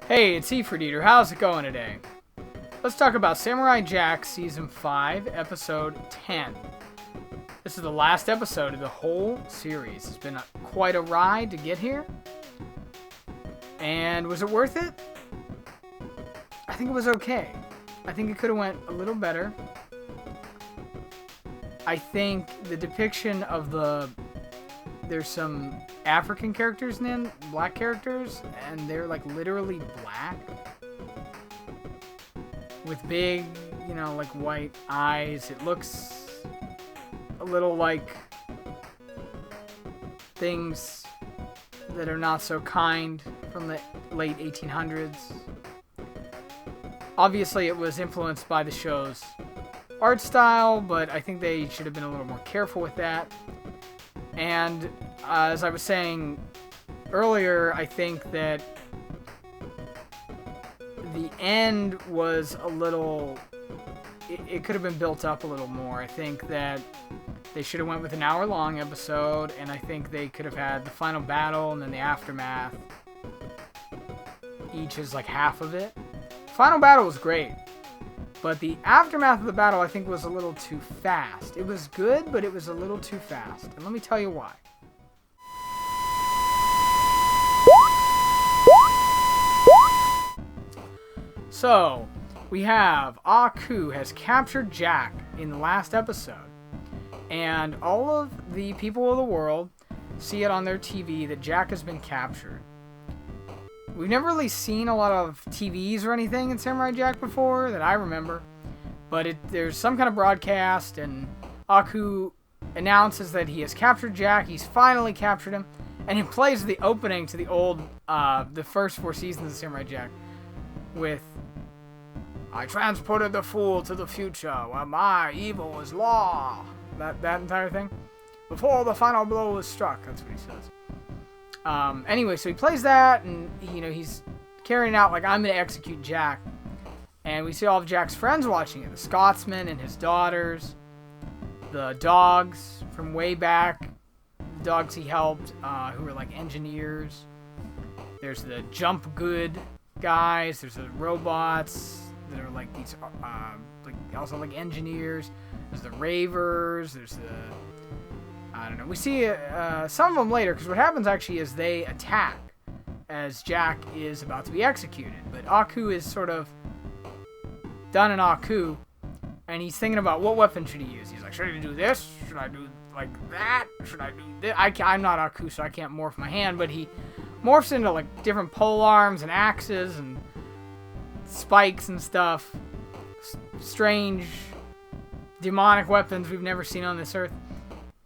Hey, it's EfreetEater. How's it going today? Let's talk about Samurai Jack Season 5, Episode 10. This is the last episode of the whole series. It's been quite a ride to get here. And was it worth it? I think it was okay. I think it could have went a little better. I think the depiction of there's some African characters in it, black characters, and they're like literally black with big, like white eyes. It looks a little like things that are not so kind from the late 1800s. Obviously, it was influenced by the show's art style, but I think they should have been a little more careful with that. And as I was saying earlier, I think that the end was a little... It could have been built up a little more. I think that they should have went with an hour-long episode, and I think they could have had the final battle and then the aftermath. Each is like half of it. Final battle was great, but the aftermath of the battle I think was a little too fast. It was good, but it was a little too fast, and let me tell you why. So, we have Aku has captured Jack in the last episode, and all of the people of the world see it on their TV that Jack has been captured. We've never really seen a lot of TVs or anything in Samurai Jack before that I remember, but there's some kind of broadcast, and Aku announces that he has captured Jack. He's finally captured him, and he plays the opening to the first 4 seasons of Samurai Jack with "I transported the fool to the future where my evil is law." That entire thing. Before the final blow was struck. That's what he says. Anyway, so he plays that, and he's carrying out like, I'm going to execute Jack. And we see all of Jack's friends watching it. The Scotsman and his daughters. The dogs from way back. The dogs he helped, who were like engineers. There's the jump good guys. There's the robots that are like these, also like engineers. There's the ravers. There's the... I don't know. We see some of them later, because what happens actually is they attack as Jack is about to be executed. But Aku is sort of done in Aku, and he's thinking about what weapon should he use. He's like, should I do this? Should I do like that? Should I do this? I'm not Aku, so I can't morph my hand, but he morphs into like different pole arms and axes and spikes and stuff. Strange, demonic weapons we've never seen on this earth.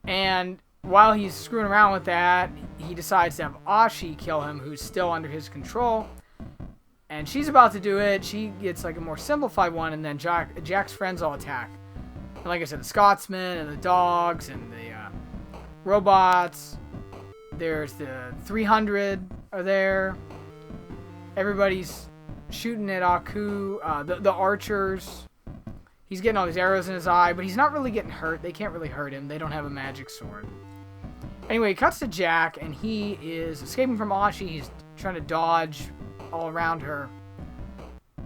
And while he's screwing around with that, he decides to have Ashi kill him, who's still under his control. And she's about to do it. She gets like a more simplified one, and then Jack's friends all attack. And like I said, the Scotsman and the dogs and the robots. There's the 300 are there. Everybody's shooting at Aku. The archers. He's getting all these arrows in his eye, but he's not really getting hurt. They can't really hurt him. They don't have a magic sword. Anyway, it cuts to Jack, and he is escaping from Ashi. He's trying to dodge all around her.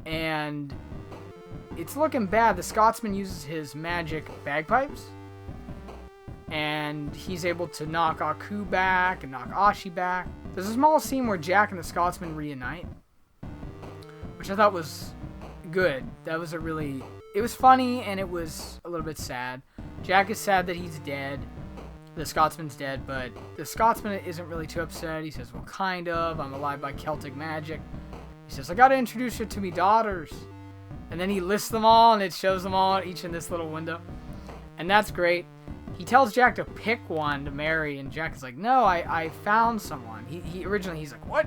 And it's looking bad. The Scotsman uses his magic bagpipes. And he's able to knock Aku back and knock Ashi back. There's a small scene where Jack and the Scotsman reunite, which I thought was good. That was it was funny, and it was a little bit sad. Jack is sad that he's dead. The Scotsman's dead, but the Scotsman isn't really too upset. He says, well, kind of. I'm alive by Celtic magic. He says, I gotta introduce you to me daughters. And then he lists them all, and it shows them all, each in this little window. And that's great. He tells Jack to pick one to marry, and Jack is like, no, I found someone. Originally, he's like, what?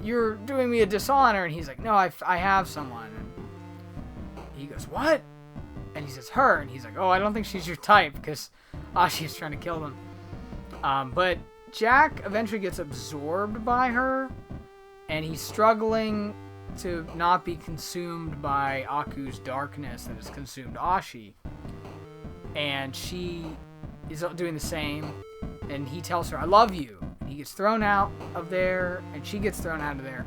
You're doing me a dishonor. And he's like, no, I have someone. He goes, what? And he says, her. And he's like, oh, I don't think she's your type, because Ashi's trying to kill them. But Jack eventually gets absorbed by her, and he's struggling to not be consumed by Aku's darkness that has consumed Ashi. And she is doing the same. And he tells her, I love you. And he gets thrown out of there, and she gets thrown out of there.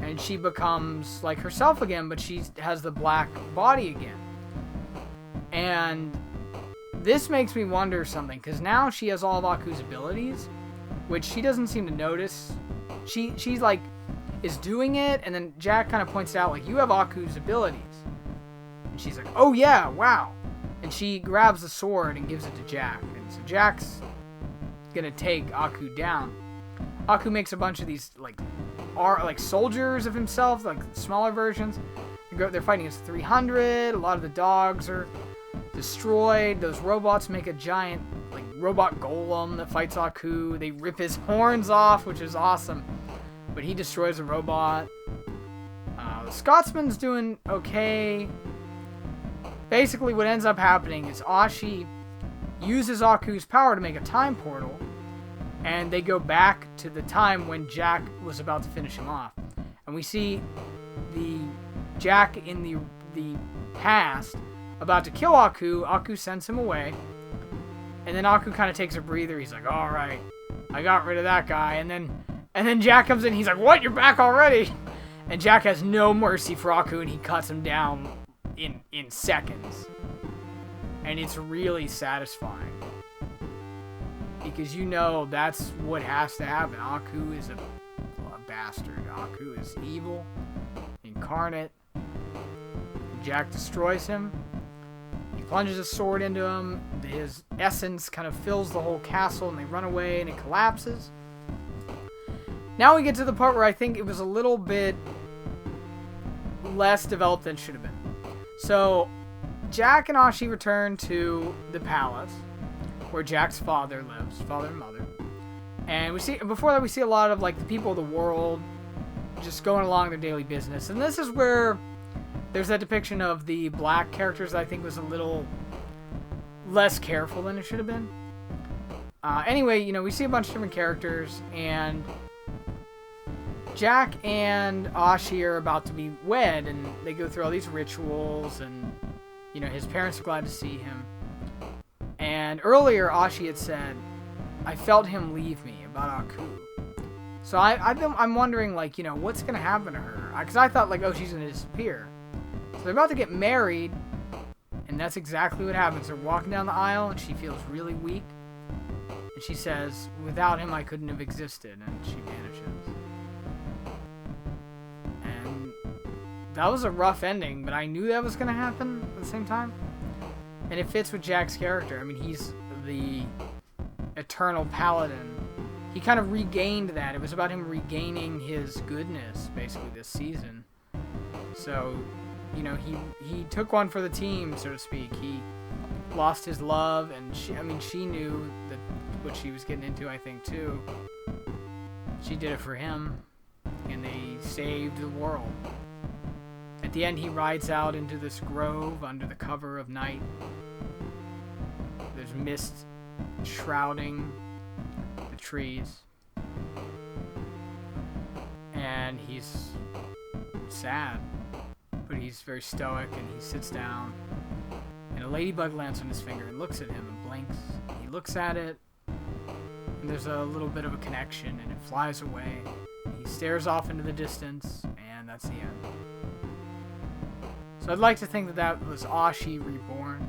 And she becomes like herself again, but she has the black body again. And this makes me wonder something, because now she has all of Aku's abilities, which she doesn't seem to notice. She's like, is doing it, and then Jack kind of points out, like, you have Aku's abilities. And she's like, oh yeah, wow. And she grabs the sword and gives it to Jack. And so Jack's gonna take Aku down. Aku makes a bunch of these, like soldiers of himself, like smaller versions. They're fighting against 300. A lot of the dogs are destroyed. Those robots make a giant, like, robot golem that fights Aku. They rip his horns off, which is awesome. But he destroys a robot. The Scotsman's doing okay. Basically, what ends up happening is Ashi uses Aku's power to make a time portal, and they go back to the time when Jack was about to finish him off. And we see the Jack in the past about to kill Aku. Aku sends him away, and then Aku kind of takes a breather. He's like, all right, I got rid of that guy. And then Jack comes in. He's like, what? You're back already? And Jack has no mercy for Aku, and he cuts him down in seconds. And it's really satisfying, because you know that's what has to happen. Aku is a bastard. Aku is evil incarnate. Jack destroys him. He plunges his sword into him. His essence kind of fills the whole castle, and they run away, and it collapses. Now we get to the part where I think it was a little bit less developed than it should have been. So Jack and Ashi return to the palace where Jack's father lives, father and mother. And before that we see a lot of, like, the people of the world just going along their daily business. And this is where there's that depiction of the black characters that I think was a little less careful than it should have been. Anyway, you know, we see a bunch of different characters, and Jack and Ashi are about to be wed, and they go through all these rituals, and, you know, his parents are glad to see him. And earlier, Ashi had said, I felt him leave me, about Aku. So I'm wondering, like, you know, what's going to happen to her? Because I thought, like, oh, she's going to disappear. So they're about to get married, and that's exactly what happens. They're walking down the aisle, and she feels really weak. And she says, without him, I couldn't have existed, and she vanishes. And that was a rough ending, but I knew that was going to happen at the same time. And it fits with Jack's character. I mean, he's the eternal paladin. He kind of regained that. It was about him regaining his goodness, basically, this season. So, you know, he took one for the team, so to speak. He lost his love, and she knew that what she was getting into, I think, too. She did it for him, and they saved the world. At the end, he rides out into this grove under the cover of night. There's mist shrouding the trees. And he's sad, but he's very stoic, and he sits down. And a ladybug lands on his finger and looks at him and blinks. He looks at it, and there's a little bit of a connection, and it flies away. He stares off into the distance, and that's the end. So I'd like to think that that was Ashi reborn.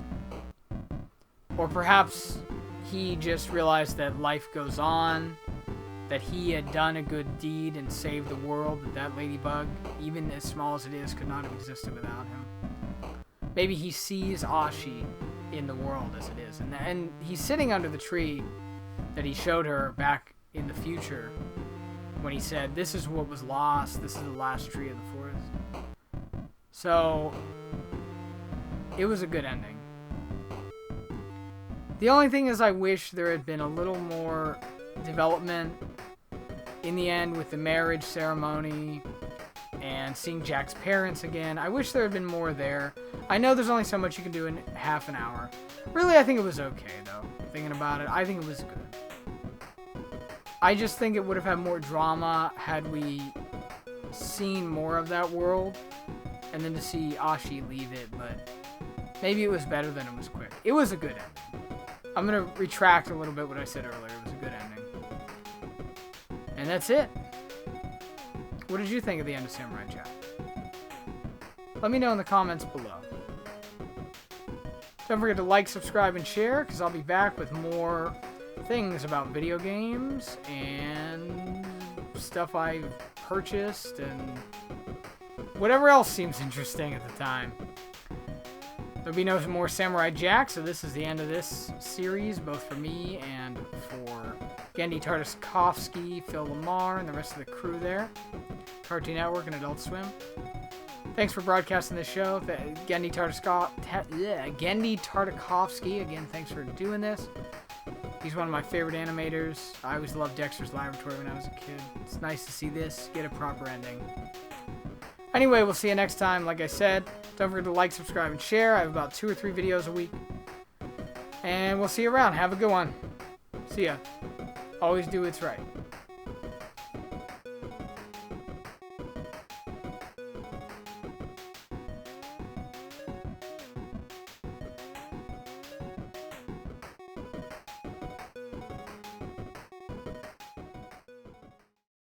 Or perhaps he just realized that life goes on, that he had done a good deed and saved the world, that ladybug, even as small as it is, could not have existed without him. Maybe he sees Ashi in the world as it is. And he's sitting under the tree that he showed her back in the future when he said, this is what was lost, this is the last tree of the forest. So, it was a good ending. The only thing is I wish there had been a little more development in the end with the marriage ceremony and seeing Jack's parents again. I wish there had been more there. I know there's only so much you can do in half an hour. Really, I think it was okay, though. Thinking about it, I think it was good. I just think it would have had more drama had we seen more of that world, and then to see Ashi leave it, but maybe it was better than it was quick. It was a good ending. I'm going to retract a little bit what I said earlier. It was a good ending. And that's it. What did you think of the end of Samurai Jack? Let me know in the comments below. Don't forget to like, subscribe, and share, because I'll be back with more things about video games and stuff I've purchased and whatever else seems interesting at the time. There'll be no more Samurai Jack, so this is the end of this series, both for me and for Gendy Tartakovsky, Phil Lamar, and the rest of the crew there. Cartoon Network and Adult Swim. Thanks for broadcasting this show. Gendy Tartakovsky, again, thanks for doing this. He's one of my favorite animators. I always loved Dexter's Laboratory when I was a kid. It's nice to see this get a proper ending. Anyway, we'll see you next time. Like I said, don't forget to like, subscribe, and share. I have about 2 or 3 videos a week. And we'll see you around. Have a good one. See ya. Always do what's right.